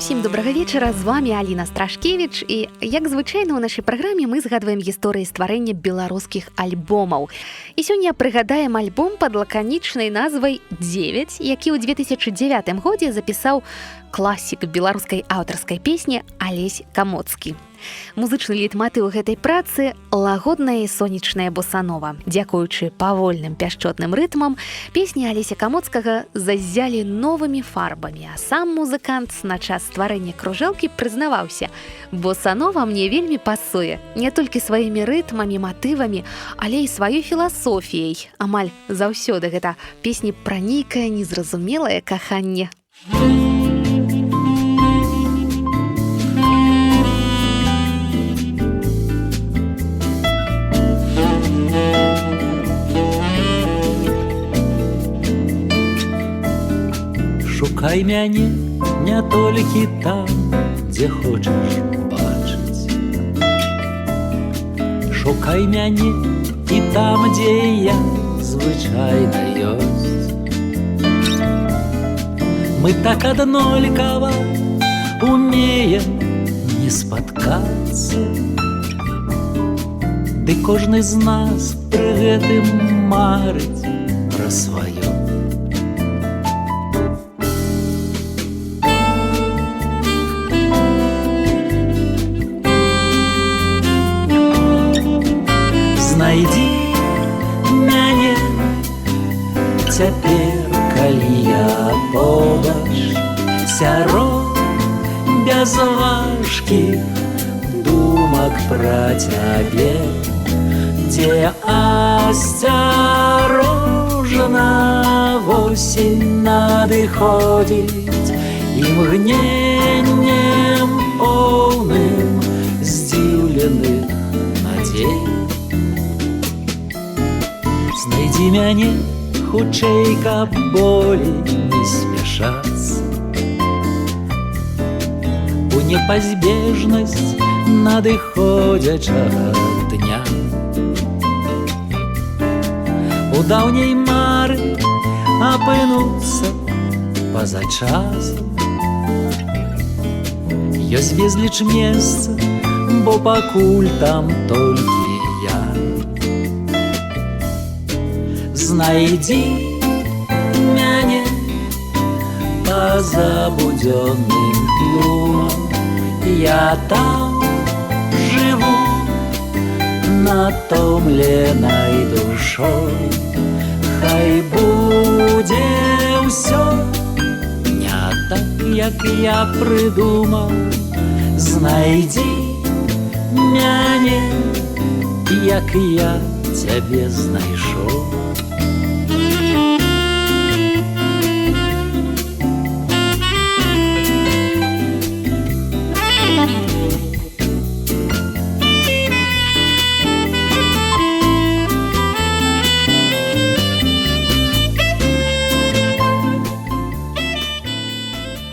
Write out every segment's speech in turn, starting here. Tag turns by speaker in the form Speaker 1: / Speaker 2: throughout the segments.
Speaker 1: Всім добрага вечара, з вами Аліна Страшкевіч, і як звычайна ў нашай праграме мы згадваем гісторыі стварэння беларускіх альбомаў. І сёння прыгадаем альбом пад лаканічнай назвай 9, які ў 2009 годзе запісаў класік беларускай аўтарскай песні Алесь Камоцкі. Музычны лейтматыў гэтай працы – лагодная і сонечная босанова. Дзякуючы павольным пяшчотным рытмам, песні Алеся Камоцкага заззялі новымі фарбамі, а сам музыкант на час стварэння кружэлкі прызнаваўся: босанова мне вельмі пасуе не толькі сваімі рытмамі, матывамі, але і сваёй філасофіяй. Амаль заўсёды гэта песні пра нейкае незразумелае каханне.
Speaker 2: Шукай мяне не толькі там, дзе хочаш бачыць. Шукай мяне і там, дзе я звычайна ёсць. Мы так аднолькава умеем не спаткацца, ды кожны з нас пры гэтым марыць пра сваё. Знайдзі мяне цяпер, калі я побач, сярод бязважкіх думак пра цябе, дзе асцярожна восень надыходзіць імгненнем поўным здзіўленых надзей. Знайдзі мяне хутчэй, каб болей не спяшацца, у непазбежнасць надыходзячага дня. У даўняй мары апынуцца па-за часам. Ёсць безліч месца, бо пакуль там толькі я. Знайдзі мяне па-за будзённым тлумам, я там жыву натомленай душой. Хай будзе ўсё не так, як я прыдумаў. Знайдзі мяне, як я цябе знайшоў.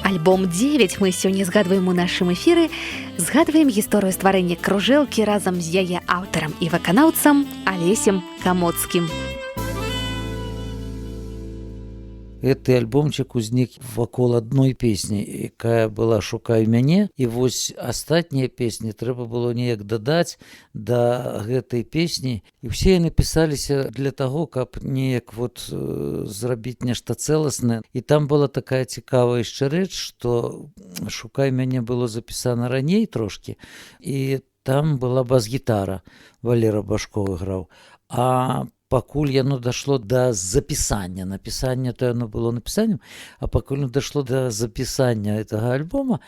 Speaker 1: Альбом 9 мы сёння згадваем у нашым эфіры. Згадваем гісторыю стварэння кружэлкі разам з яе аўтарам і выканаўцам Алесем Камоцкім.
Speaker 3: Гэты альбомчык узнік вакол адной песні, якая была «Шукай мяне», і вось астатнія песні трэба было неяк дадаць да гэтай песні, і ўсе яны пісаліся для таго, каб неяк зрабіць нешта цэласнае. І там была такая цікавая яшчэ рэч, што «Шукай мяне» было запісана раней трошкі, і там была бас-гітара, Валера Башков іграў, а пакуль яно дашло да запісання, напісання, то яно было напісаннем, а пакуль яно дашло да запісання гэтага альбома,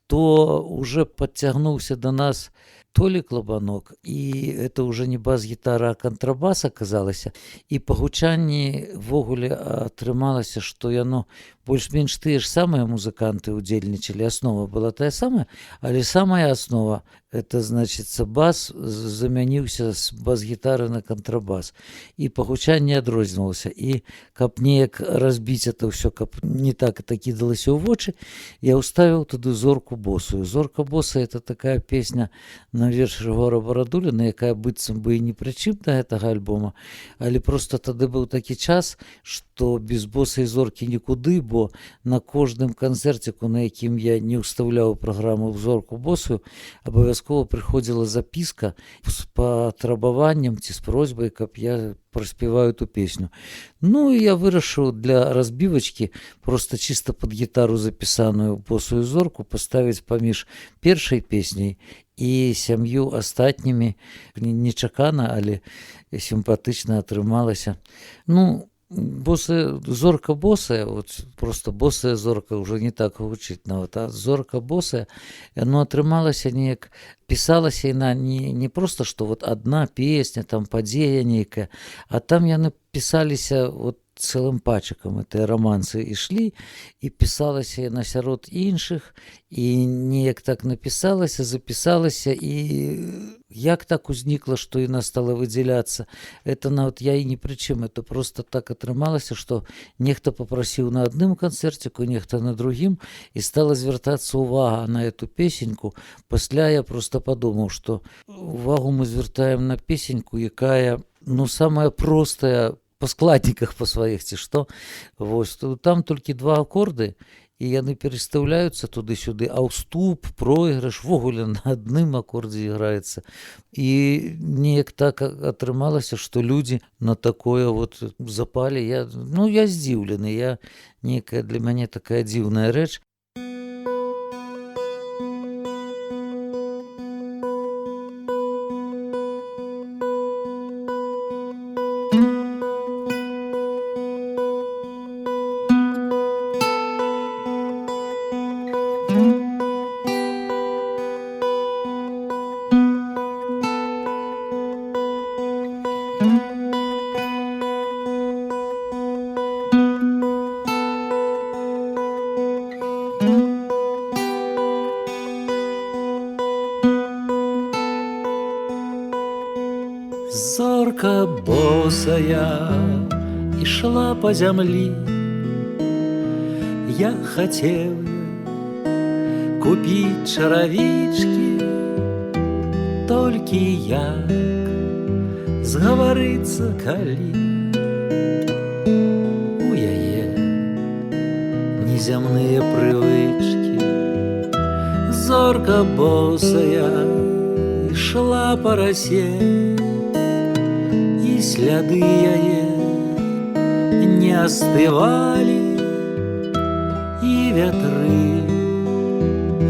Speaker 3: то уже подцягнуўся да нас Толік Лабанок, і это уже не бас-гітара, а кантрабас аказалася, і па гучанні ввогуле атрымалася, што яно больш-менш тыя ж самыя музыканты ўдзельнічалі, аснова была тая самая, але самая аснова, это значыцца бас, замяніўся з бас-гітары на кантрабас, і па гучанні адрознівалася. І каб неяк разбіць это ўсё, каб не так кідалася ў вочы, я ўставіў туды зорку босую. Зорка босая — это такая песня на на верш Рыгора Барадуліна, якая быццам бы і не пры чым да гэтага альбома, але проста тады быў такі час, што без босай зоркі нікуды, бо на кожным канцэрціку, на якім я не ўстаўляў праграму ў зорку босую, абавязкова прыходзіла запіска з патрабаваннем ці з просьбай, каб я праспяваю эту песню. Ну і я вырашыў для разбівачкі проста чыста пад гітару запісаную босую зорку паставіць паміж першай песняй і 7 астатнімі. Нечакана, але сімпатычна атрымалася. Ну, зорка босая, вот просто босая зорка ўжо не так гучыць нават, а зорка босая, яно атрымалася неяк, пісалася яна не просто, што вот адна песня, там падзея нейкая, а там яны пісаліся вот цэлым пачакам, гэтыя рамансы ішлі, і пісалася яна сярод іншых, і неяк так напісалася, запісалася, і як так узнікла, што яна стала выдзяляцца, это нават я і не пры чым, это просто так атрымалася, што нехта папрасіў на адным канцэрціку, нехта на другім, і стала звяртацца ўвага на эту песеньку. Пасля я просто падумаў, што увагу мы звяртаем на песеньку, якая, ну, самая простая па складніках па сваіх, ці што. Вось, там толькі 2 акорды, і яны перастаўляюцца туды-сюды, а ўступ, пройгрыш вогуле на адным акордзе іграецца. І неяк так атрымалася, што людзі на такое вот запалі. Я здзіўлены, нейкая для мяне такая дзіўная рэч.
Speaker 2: Зорка босая ішла по зямлі, я хацеў купіць чаравічкі, толькі як згаварыцца калі у яе незямныя прывычкі. Зорка босая ішла па расе, і сляды яе не астывалі, і вятры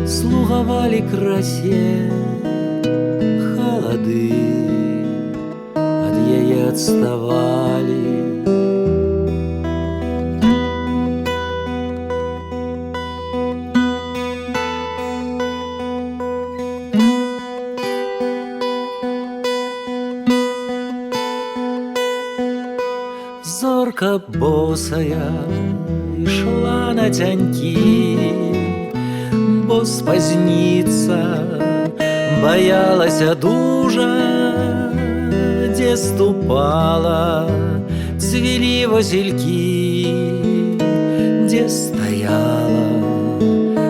Speaker 2: слугавалі красе, халады ад яе адставалі. Зорка босая ішла нацянькі, бо спазніцца баялася дужа, дзе ступала, цвілі васількі, дзе стаяла,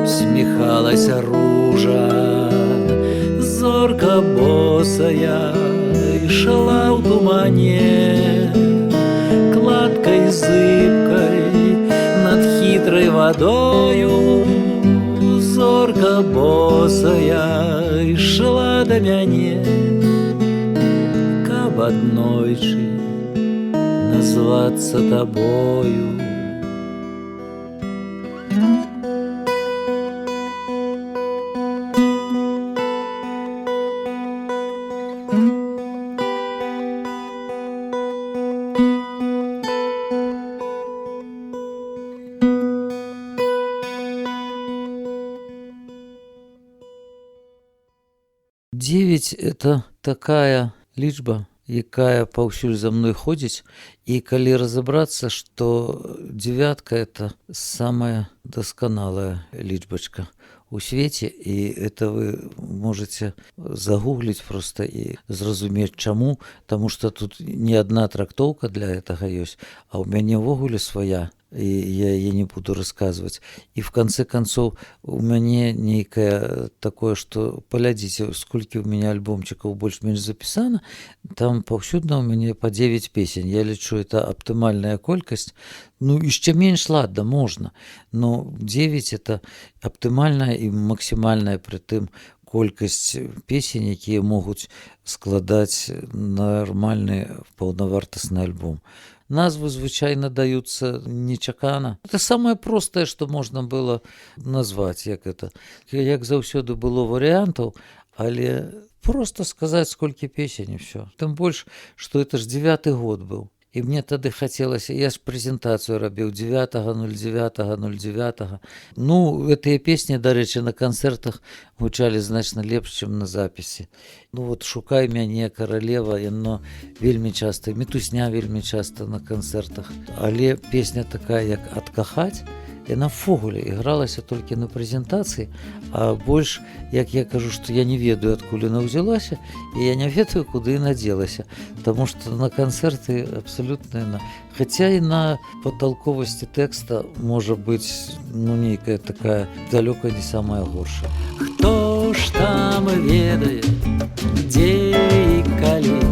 Speaker 2: усміхалася ружа. Зорка босая ішла ў тумане, кладкай зыбкай над хітрай вадою. Зорка босая ішла да мяне, каб аднойчы назвацца табою.
Speaker 3: Девять — это такая лічба, якая паўсюль за мной ходзіць, і калі разабрацца, што 9 — это самая дасканалая лічбачка у свеце, і это вы можете загугліць просто і зразумець чаму, таму што тут не адна трактоўка для гэтага ёсць, а ў мяне ўвогуле свая і я яе не буду расказваць. І в канцы канцоў у мяне нейкае такое, што паглядзіце, сколькі ў мяне альбомчыкаў больш-менш запісана, там паўсюдна ў мяне па 9 песень. Я лічу, это аптымальная колькасць. Ну, яшчэ менш, ладно, можна, но 9 это аптымальная і максімальная пры тым колькасць песень, якія могуць складаць нармальны паўнавартасны альбом. Назвы звычайна даюцца нечакана. Это самае простае, што можна было назваць, як это. Як заўсёды было варыянтаў, але проста сказаць, сколькі песень і ўсё. Тым больш, што это ж 9-й год быў. І мне тады хацелася, я ж прэзентацыю рабіў 9.09.09. Ну, гэтыя песні, дарэчы, на канцэртах гучалі значна лепш, чым на запісе. Ну, вот «Шукай мяне», «Каралева», яно вельмі часта, «Мітусня» вельмі часта на канцэртах. Але песня такая, як «Адкахаць», яна ввогуле ігралася толькі на прэзентацыі, а больш, як я кажу, што я не ведаю, адкуль яна ўзялася, і я не ведаю, куды яна дзелася, таму што на канцэрты абсалютна яна. Хаця і на паталковасці тэкста можа быць, ну, нейкая такая далёка не самая горшая.
Speaker 2: Хто ж там ведае, дзе і калі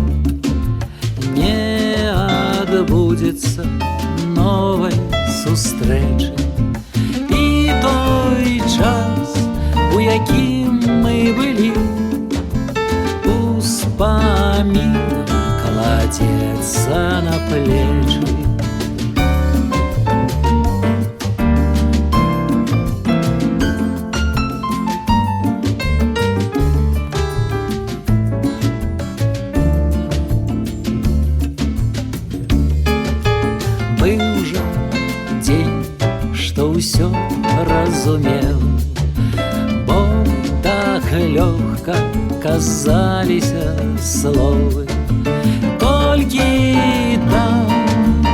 Speaker 2: не адбудзецца новай сустрэчы. І той час, у якім мы былі, успамін кладзецца на плечы. Быў жа дзень, што ўсё разумеў, бо так лёгка казаліся словы. Толькі там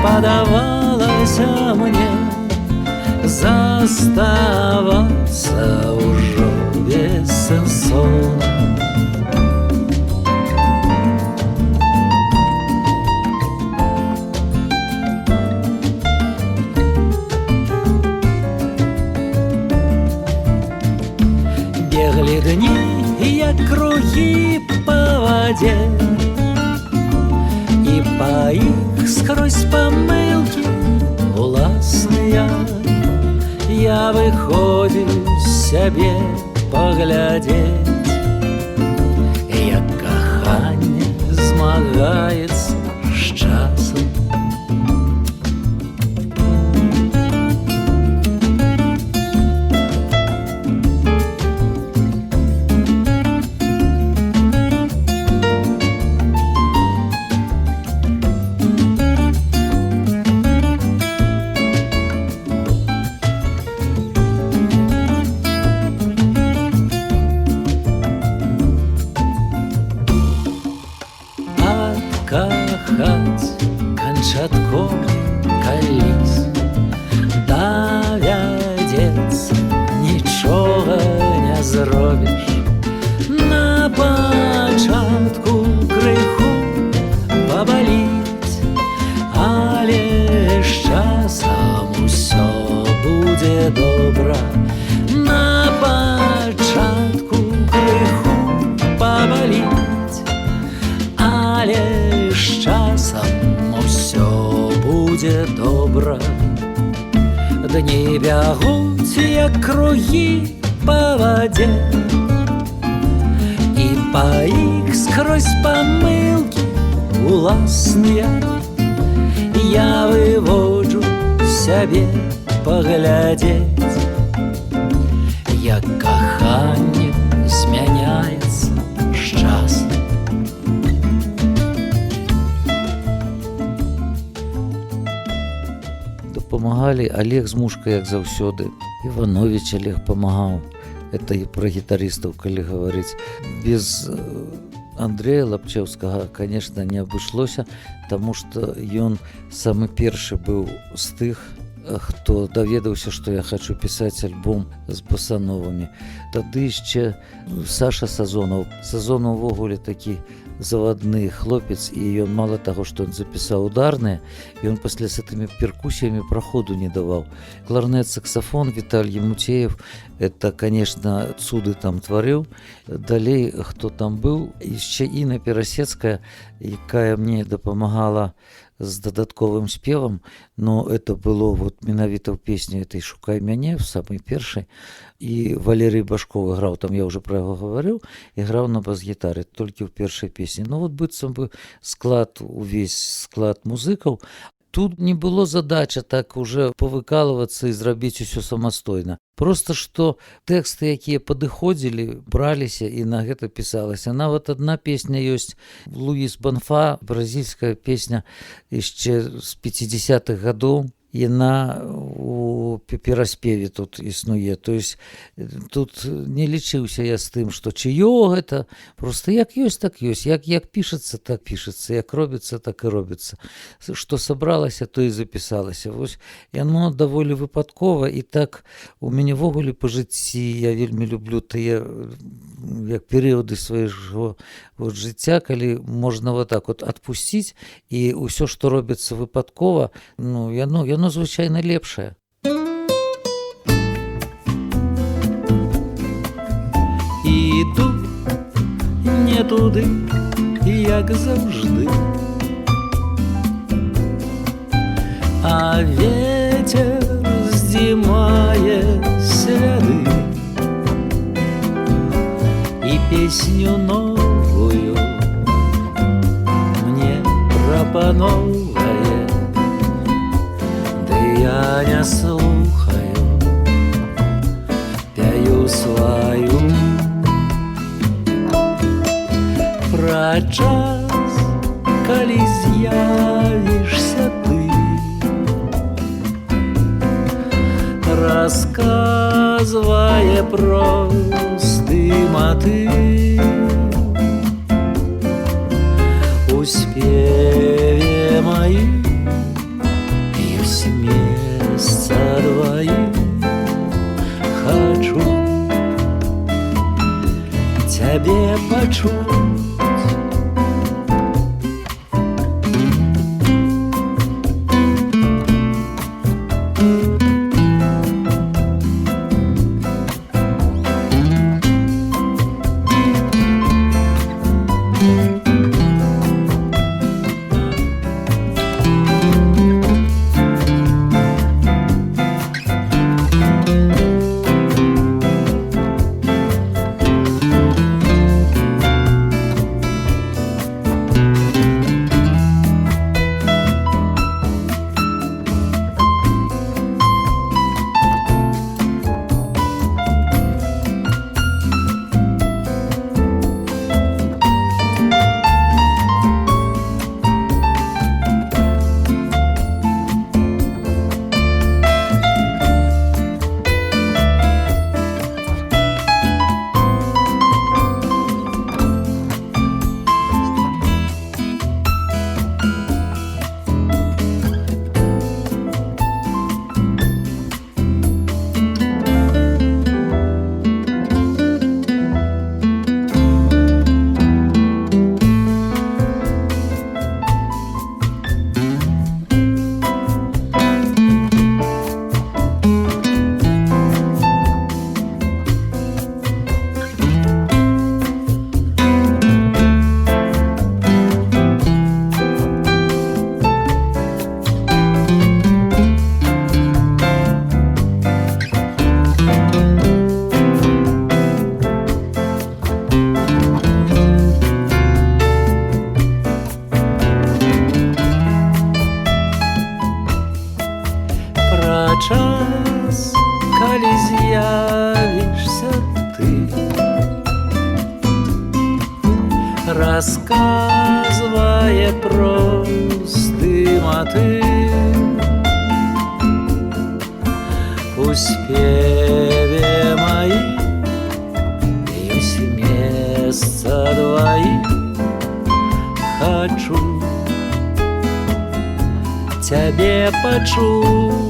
Speaker 2: падавалася мне заставацца ўжо бессэнсоўна. Беглі дні, як кругі па вадзе, і па іх скрозь памылкі уласныя. Я выходзіў з сябе паглядзець, як каханне змагаецца з часам. Кахаць канчаткова калісь давядзецца, нічога не зробіш. На пачатку крыху пабаліць, але з часам усё будзе добра. На пачатку крыху пабаліць, але з часам усё будзе добра. Дні бягуць, як кругі па вадзе, і па іх скрозь памылкі уласныя. Я выводжу сябе паглядзець, як каханне змяняецца з часам.
Speaker 3: Дапамагалі Олег з мушкай, як заўсёды. Іванович Олег памагаў. Это і пра гітарыстаў, калі гаварыць. Без Андрэя Лапчэўскага, конечно, не абышлося, таму што ён самы першы быў з тых, хто даведаўся, што я хачу пісаць альбом з басановамі. Тады яшчэ Саша Сазонаў. Сазонаў увогуле такі заводны хлопец, і ён мала таго, што ён запісаў ударныя, ён пасля з гэтымі перкусіямі праходу не даваў. Кларнет, саксафон Віталій Муцеев, это, конечно, цуды там тварыў. Далей, хто там быў, яшчэ Інна Перасецкая, якая мне дапамагала з дадатковым спевам, но это было вот менавіта ў песні этой «Шукай мяне», в самой першай, і Валерый Башков іграў, там я уже про яго гаварыў, іграў на бас-гітары толькі ў першай песні. Ну вот быццам бы склад, увесь склад музыкаў. Тут не было задача так уже павыкалывацца і зрабіць усё самастойна. Просто што тэксты, якія падыходзілі, браліся і на гэта пісалася. Нават адна песня ёсць, Луіс Бонфа, бразільская песня яшчэ з 50-х гадоў. Яна у пераспеве тут існуе. То есть тут не лічыўся я з тым, што чыё гэта, просто як ёсць, так ёсць, як пішацца, так пішацца, як робіцца, так і робіцца. Што сабралася, то і запісалася. Вось яно даволі выпадкова, і так у мяне ввогуле па жыцці я вельмі люблю тыя як перыяды свайго вот жыцця, калі можна вот так вот адпусціць, і ўсё, што робіцца выпадкова, ну яно звычайна лепшае.
Speaker 2: Іду не туди, як завжди, а ветер здіймає сляди, і пісню новую мне пропановує, де я не слухаю, пяю свою. Про час, калі з'явішся ты, расказвае просты матыў. У спеве маім ёсць месца дваім. Хачу цябе пачуць. Час, калі з'явішся ты, расказвае просты матыў. У спеве маім ёсць месца дваім. Хачу цябе пачуць.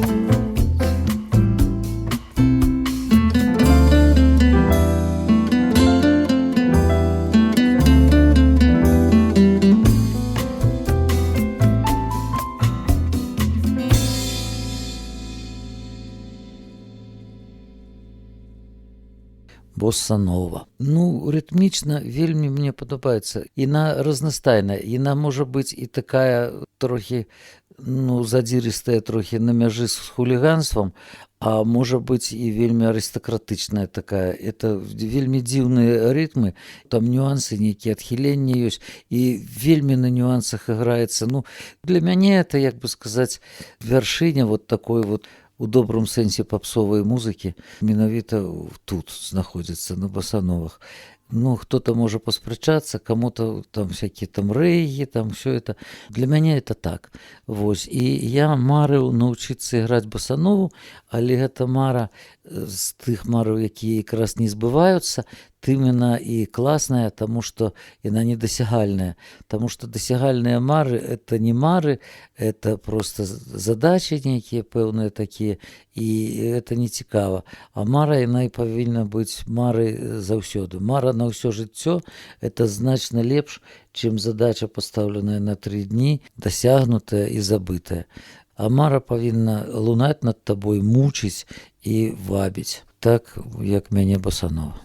Speaker 3: боssa-нова. Ну, рытмічна вельмі мне падабаецца. Іна разнастайная, іна можа быць і такая трохі задзірыстая, трохі на мяжы з хуліганствам, а можа быць і вельмі арыстакратычная такая. Это вельмі дзіўныя рытмы, там нюансы, нейкія адхіленні ёсць, і вельмі на нюансах іграецца. Ну, для мяне это, як бы сказаць, вяршыня вот такой вот у добрым сэнсе папсовай музыкі менавіта тут знаходзіцца, на басановах. Ну, кто-то можа паспрачацца, кому-то там всякие там рэйгі, там все это. Для мяне это так. Вось. І я марыў научыцца іграць басанову, але гэта мара з тых мараў, якія якраз не збываюцца, тым яна і класная, таму што яна недасягальная. Таму што дасягальныя мары — это не мары, это просто задачы нейкія пэўныя такія, і это не цікава. А мара яна і павінна быць марай заўсёды. Мара на ўсё жыццё — это значна лепш, чым задача, пастаўленая на 3 дні, дасягнутая і забытая. А мара павінна лунаць над табой, мучыць і вабіць. Так, як мяне басанова.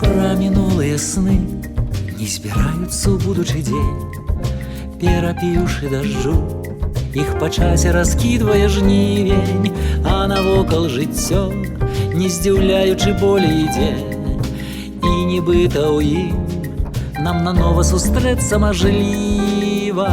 Speaker 2: Пра мінулыя сны не збіраюцца ў будучы дзень, перапіўшы дажджу, іх па часе раскідвае жнівень, а навокал жыццё, не здзіўляючы болей ідзе, і нібыта ў ім нам нанова сустрэцца мажліва.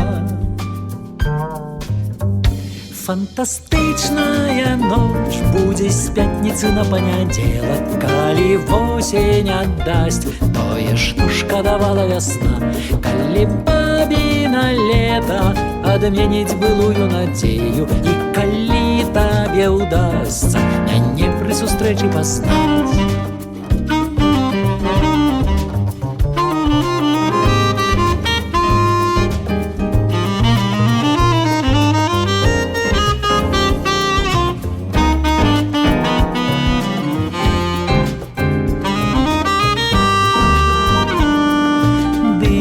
Speaker 2: Фантастычная ноч будзе з пятніцы на панядзелак, калі восень аддасць тое, што шкадавала вясна, калі бабіна лета адменіць былую надзею, і калі табе ўдасца мяне пры сустрэчы пазнаць.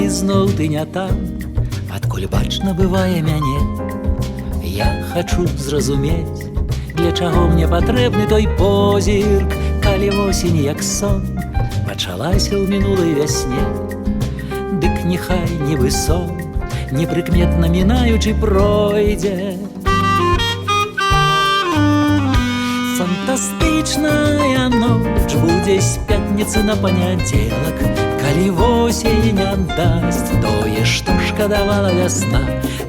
Speaker 2: Зноў ты не там, адкуль бачна бывае мяне. Я хачу зразумець, для чаго мне патрэбны той позірк, калі восень, як сон, пачалася ў мінулай вясне. Дык няхай нібы сон, непрыкметна мінаючы пройдзе. Фантастычная ноч будзе з пятніцы на панядзелак, калі восень аддасць тое, што шкадавала вясна,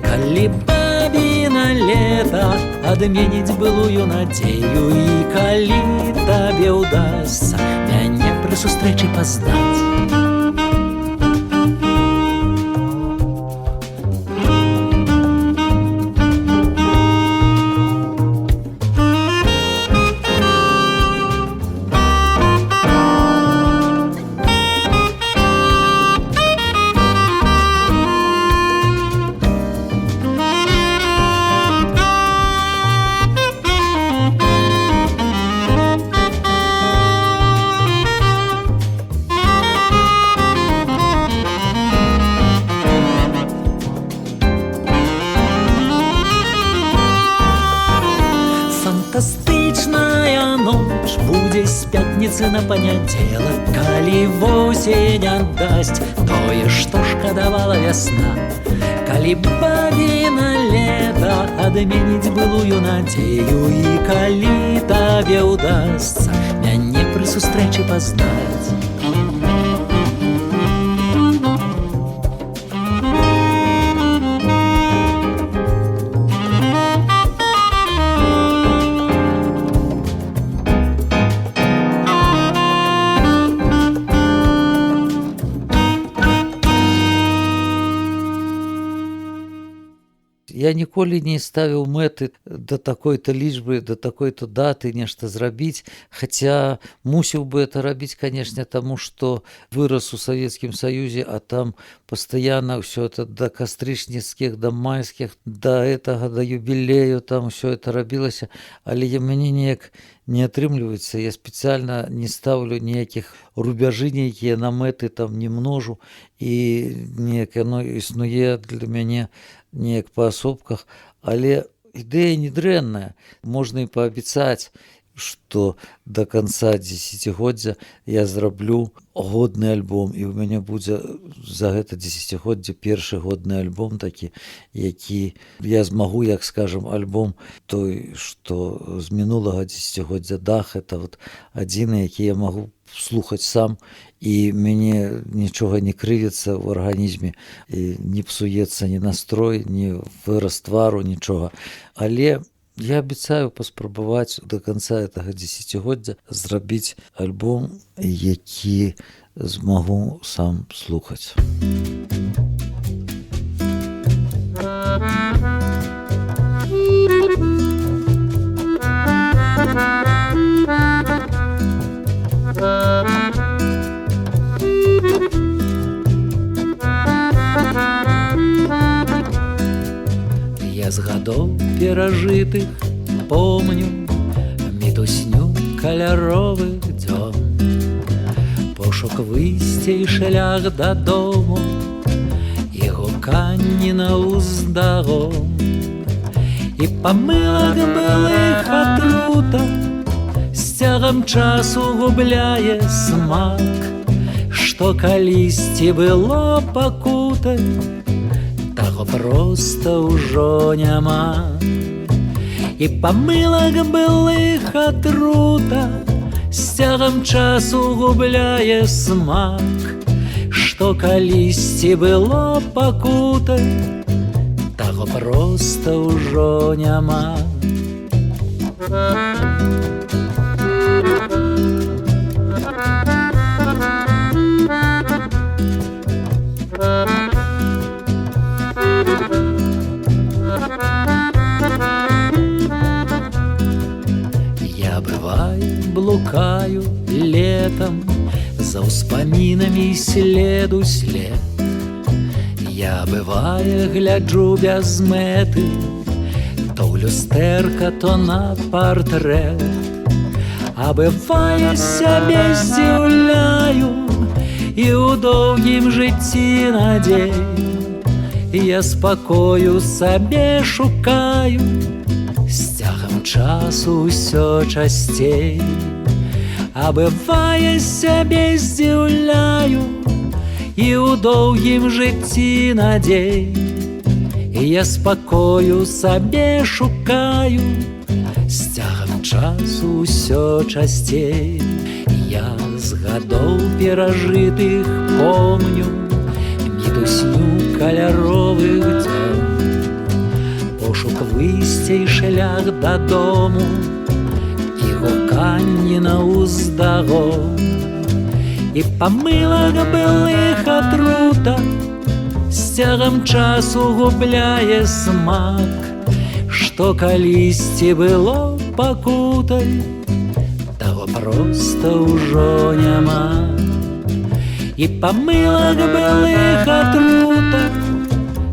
Speaker 2: калі бабіна лета адменіць былую надзею, і калі табе ўдасца мяне пры сустрэчы пазнаць. Фантастычная ноч будзе з пятніцы на панядзелак, калі восень аддасць тое, што шкадавала вясна, калі бабіна лета адменіць былую надзею, і калі табе ўдасца мяне пры сустрэчы пазнаць.
Speaker 3: Я Я ніколі не ставіў мэты да такой-то лічбы, да такой-то даты нешта зрабіць, хаця мусіў бы это рабіць, канешне, таму што вырас у Савецкім Саюзе, а там пастаянна ўсё это да кастрычніцкіх, да майскіх, да гэтага, да юбілею, там усё это рабілася, але мяне неяк не атрымліваецца, я спецыяльна не стаўлю ніякіх рубяжы нейкія на мэты, там не множу, і неяк яно існуе для мяне неяк па асобках, але ідэя не дрэнная, можна і паабяцаць, што да канца дзесяцігоддзя я зраблю годны альбом, і ў мяне будзе за гэта дзесяцігоддзе першы годны альбом такі, які я змагу, як скажам, альбом той, што з мінулага дзесяцігоддзя дах, это вот адзіны, які я магу слухаць сам, і мяне нічога не крывіцца ў арганізме, і не псуецца ні настрой, ні выраз твару, нічога. Але я абяцаю паспрабаваць да канца гэтага дзесяцігоддзя зрабіць альбом, які змагу сам слухаць.
Speaker 2: Я з гадоў перажытых помню мітусню каляровых дзён, пошук выйсця і шлях дадому, і гуканні на ўздагон, і памылак былых атрута з цягам часу губляе смак, што калісьці было пакутай, таго проста ўжо няма. І памылак былых атрута з цягам часу губляе смак, што калісьці было пакутай, таго проста ўжо няма. Блукаю летом за ўспамінамі следу след. Я, бывае, гляджу без мэты то ў люстэрка, то на партрэт, а бывае, сябе здзіўляю і ў доўгім жыцці надзей. Я спакою сабе шукаю, з цягам часу ўсё часцей, а бывае, сябе здзіўляю і ў доўгім жыцці надзей. Я спакою сабе шукаю, з цягам часу ўсё часцей. Я з гадоў перажытых помню мітусню каляровых дзён, пошук выйсця і шлях дадому, і гуканні на ўздагон, і памылак былых атрута з цягам часу губляе смак, што калісьці было пакутай, таго проста ўжо няма. І памылак былых атрута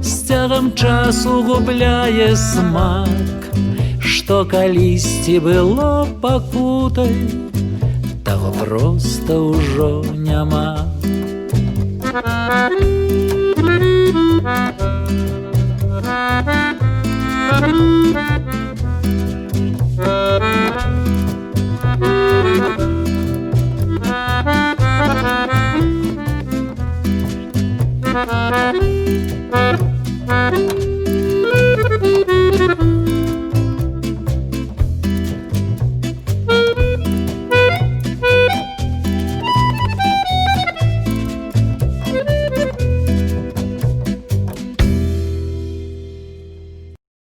Speaker 2: з цягам часу губляе смак, што калісьці было пакутай, таго проста ўжо няма. Thank you.